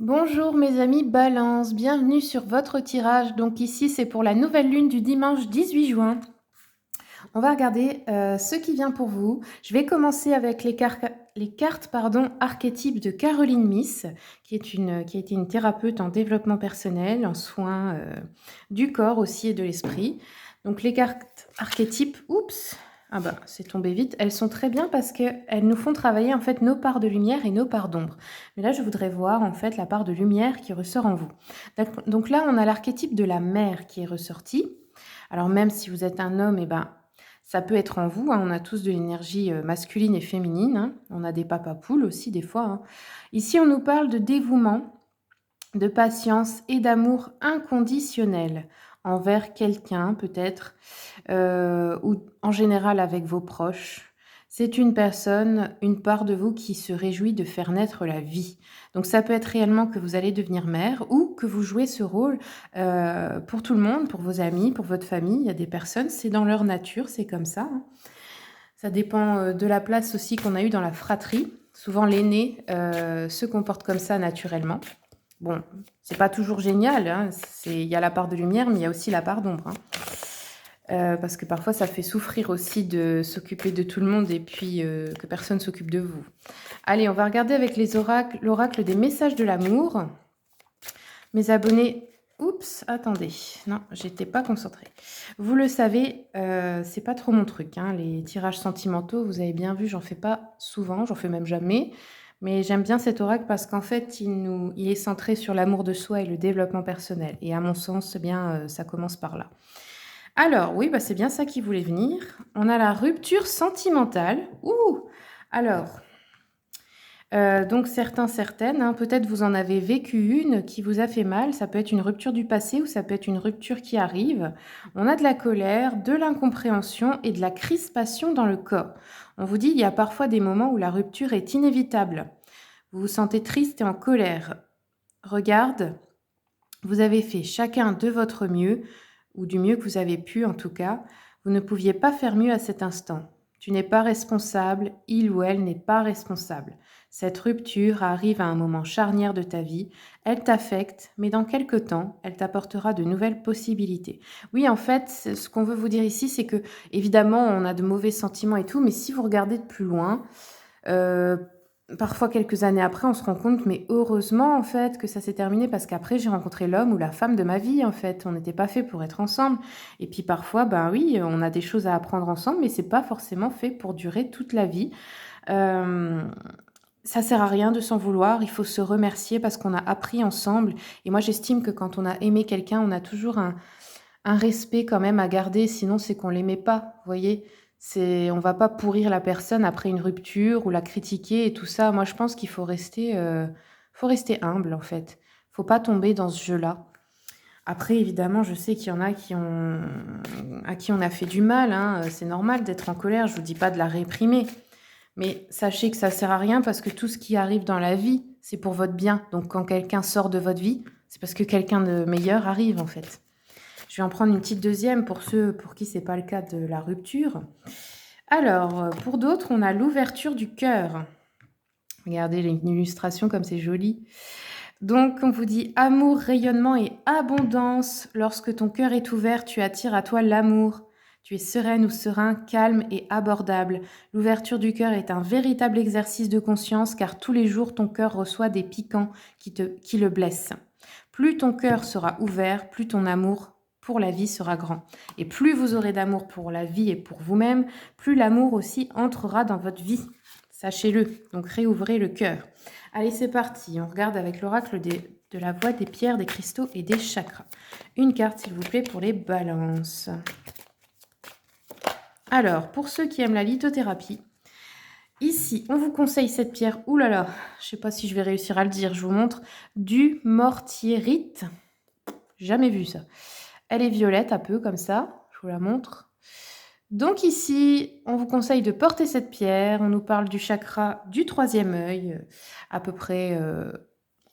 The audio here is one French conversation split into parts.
Bonjour mes amis Balance, bienvenue sur votre tirage. Donc ici c'est pour la nouvelle lune du dimanche 18 juin. On va regarder ce qui vient pour vous. Je vais commencer avec les cartes archétypes de Caroline Miss, qui a été une thérapeute en développement personnel, en soins du corps aussi et de l'esprit. Donc les cartes archétypes, oups, ah bah c'est tombé vite, elles sont très bien parce qu'elles nous font travailler en fait nos parts de lumière et nos parts d'ombre. Mais là je voudrais voir en fait la part de lumière qui ressort en vous. Donc là on a l'archétype de la mère qui est ressorti. Alors même si vous êtes un homme, eh ben, ça peut être en vous, hein. On a tous de l'énergie masculine et féminine, hein. On a des papas poules aussi des fois, hein. Ici, on nous parle de dévouement, de patience et d'amour inconditionnel envers quelqu'un peut-être, ou en général avec vos proches. C'est une personne, une part de vous qui se réjouit de faire naître la vie. Donc ça peut être réellement que vous allez devenir mère ou que vous jouez ce rôle pour tout le monde, pour vos amis, pour votre famille. Il y a des personnes, c'est dans leur nature, c'est comme ça, hein. Ça dépend de la place aussi qu'on a eue dans la fratrie. Souvent l'aîné se comporte comme ça naturellement. Bon, c'est pas toujours génial, hein. Il y a la part de lumière, mais il y a aussi la part d'ombre, hein. Parce que parfois ça fait souffrir aussi de s'occuper de tout le monde et puis que personne s'occupe de vous. Allez, on va regarder avec les oracles, l'oracle des messages de l'amour. Mes abonnés, oups, attendez, non, j'étais pas concentrée. Vous le savez, c'est pas trop mon truc, hein, les tirages sentimentaux, vous avez bien vu, j'en fais pas souvent, j'en fais même jamais. Mais j'aime bien cet oracle parce qu'en fait, il est centré sur l'amour de soi et le développement personnel. Et à mon sens, eh bien, ça commence par là. Alors, oui, bah, c'est bien ça qui voulait venir. On a la rupture sentimentale. Ouh! Alors, donc certains, certaines, hein, peut-être vous en avez vécu une qui vous a fait mal. Ça peut être une rupture du passé ou ça peut être une rupture qui arrive. On a de la colère, de l'incompréhension et de la crispation dans le corps. On vous dit, il y a parfois des moments où la rupture est inévitable. Vous vous sentez triste et en colère. Regarde, vous avez fait chacun de votre mieux, ou du mieux que vous avez pu en tout cas. Vous ne pouviez pas faire mieux à cet instant. Tu n'es pas responsable, il ou elle n'est pas responsable. Cette rupture arrive à un moment charnière de ta vie, elle t'affecte, mais dans quelque temps, elle t'apportera de nouvelles possibilités. Oui, en fait, ce qu'on veut vous dire ici, c'est que, évidemment, on a de mauvais sentiments et tout, mais si vous regardez de plus loin, euh, parfois quelques années après, on se rend compte, mais heureusement en fait que ça s'est terminé parce qu'après j'ai rencontré l'homme ou la femme de ma vie en fait. On n'était pas fait pour être ensemble. Et puis parfois, ben oui, on a des choses à apprendre ensemble, mais c'est pas forcément fait pour durer toute la vie. Euh, Ça sert à rien de s'en vouloir. Il faut se remercier parce qu'on a appris ensemble. Et moi, j'estime que quand on a aimé quelqu'un, on a toujours un respect quand même à garder, sinon c'est qu'on l'aimait pas, vous voyez? On va pas pourrir la personne après une rupture ou la critiquer et tout ça. Moi, je pense qu'il faut rester humble en fait. Faut pas tomber dans ce jeu-là. Après, évidemment, je sais qu'il y en a à qui on a fait du mal, hein. C'est normal d'être en colère. Je vous dis pas de la réprimer, mais sachez que ça sert à rien parce que tout ce qui arrive dans la vie, c'est pour votre bien. Donc, quand quelqu'un sort de votre vie, c'est parce que quelqu'un de meilleur arrive en fait. Je vais en prendre une petite deuxième pour ceux pour qui c'est pas le cas de la rupture. Alors, pour d'autres, on a l'ouverture du cœur. Regardez l'illustration comme c'est joli. Donc, on vous dit amour, rayonnement et abondance. Lorsque ton cœur est ouvert, tu attires à toi l'amour. Tu es sereine ou serein, calme et abordable. L'ouverture du cœur est un véritable exercice de conscience car tous les jours, ton cœur reçoit des piquants qui le blessent. Plus ton cœur sera ouvert, plus ton amour pour la vie sera grand. Et plus vous aurez d'amour pour la vie et pour vous-même, plus l'amour aussi entrera dans votre vie. Sachez-le, donc réouvrez le cœur. Allez, c'est parti. On regarde avec l'oracle de la voix des pierres, des cristaux et des chakras. Une carte, s'il vous plaît, pour les balances. Alors, pour ceux qui aiment la lithothérapie, ici, on vous conseille cette pierre. Ouh là là, je ne sais pas si je vais réussir à le dire. Je vous montre du mortierite. Jamais vu ça. Elle est violette, un peu comme ça. Je vous la montre. Donc ici, on vous conseille de porter cette pierre. On nous parle du chakra du troisième œil, à peu près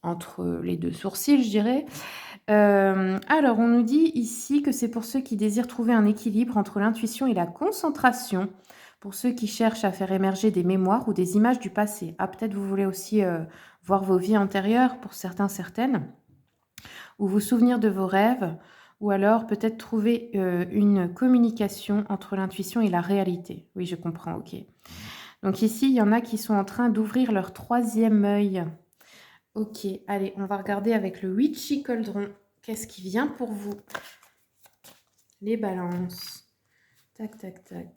entre les deux sourcils, je dirais. Alors, on nous dit ici que c'est pour ceux qui désirent trouver un équilibre entre l'intuition et la concentration, Pour ceux qui cherchent à faire émerger des mémoires ou des images du passé. Ah, peut-être vous voulez aussi voir vos vies antérieures pour certains, certaines, ou vous souvenir de vos rêves, ou alors peut-être trouver une communication entre l'intuition et la réalité. Oui, je comprends, ok. Donc ici, il y en a qui sont en train d'ouvrir leur troisième œil. Ok, allez, on va regarder avec le Witchy Cauldron. Qu'est-ce qui vient pour vous? Les balances. Tac, tac, tac.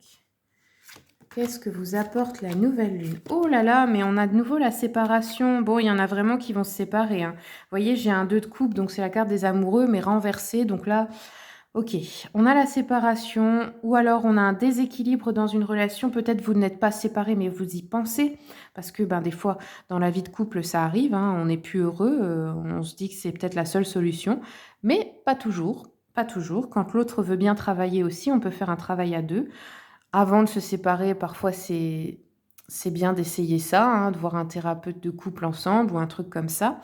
Qu'est-ce que vous apporte la nouvelle lune? Oh là là, mais on a de nouveau la séparation. Bon, il y en a vraiment qui vont se séparer, hein. Vous voyez, j'ai un 2 de coupe, donc c'est la carte des amoureux, mais renversée. Donc là, ok, on a la séparation, ou alors on a un déséquilibre dans une relation. Peut-être vous n'êtes pas séparés, mais vous y pensez. Parce que des fois, dans la vie de couple, ça arrive, hein, on n'est plus heureux. On se dit que c'est peut-être la seule solution. Mais pas toujours. Pas toujours. Quand l'autre veut bien travailler aussi, on peut faire un travail à deux. Avant de se séparer, parfois c'est bien d'essayer ça, hein, de voir un thérapeute de couple ensemble ou un truc comme ça.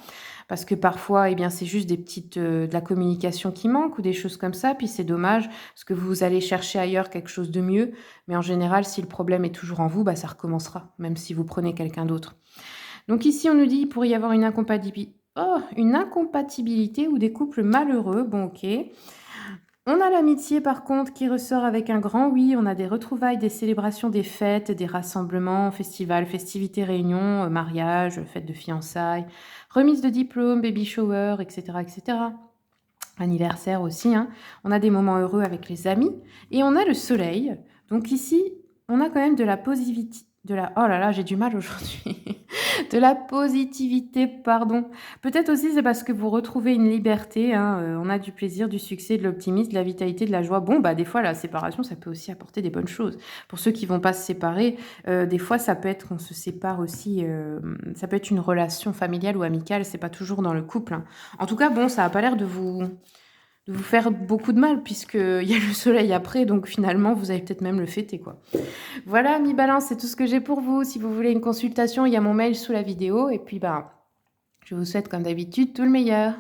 Parce que parfois, eh bien, c'est juste de la communication qui manque ou des choses comme ça. Puis c'est dommage parce que vous allez chercher ailleurs quelque chose de mieux. Mais en général, si le problème est toujours en vous, ça recommencera, même si vous prenez quelqu'un d'autre. Donc ici, on nous dit qu'il pourrait y avoir une incompatibilité ou des couples malheureux. Bon, ok. On a l'amitié par contre qui ressort avec un grand oui. On a des retrouvailles, des célébrations, des fêtes, des rassemblements, festivals, festivités, réunions, mariages, fêtes de fiançailles, remise de diplôme, baby shower, etc., etc. Anniversaire aussi, hein. On a des moments heureux avec les amis. Et on a le soleil. Donc ici, on a quand même de la positivité. Oh là là, j'ai du mal aujourd'hui. De la positivité, pardon. Peut-être aussi c'est parce que vous retrouvez une liberté, hein, on a du plaisir, du succès, de l'optimisme, de la vitalité, de la joie. Bon, des fois, la séparation, ça peut aussi apporter des bonnes choses. Pour ceux qui vont pas se séparer, des fois, ça peut être qu'on se sépare aussi, ça peut être une relation familiale ou amicale, c'est pas toujours dans le couple, hein. En tout cas, bon, ça a pas l'air de vous faire beaucoup de mal puisqu'il y a le soleil après, donc finalement, vous allez peut-être même le fêter, quoi. Voilà, mi-balance, c'est tout ce que j'ai pour vous. Si vous voulez une consultation, il y a mon mail sous la vidéo. Et puis, je vous souhaite, comme d'habitude, tout le meilleur.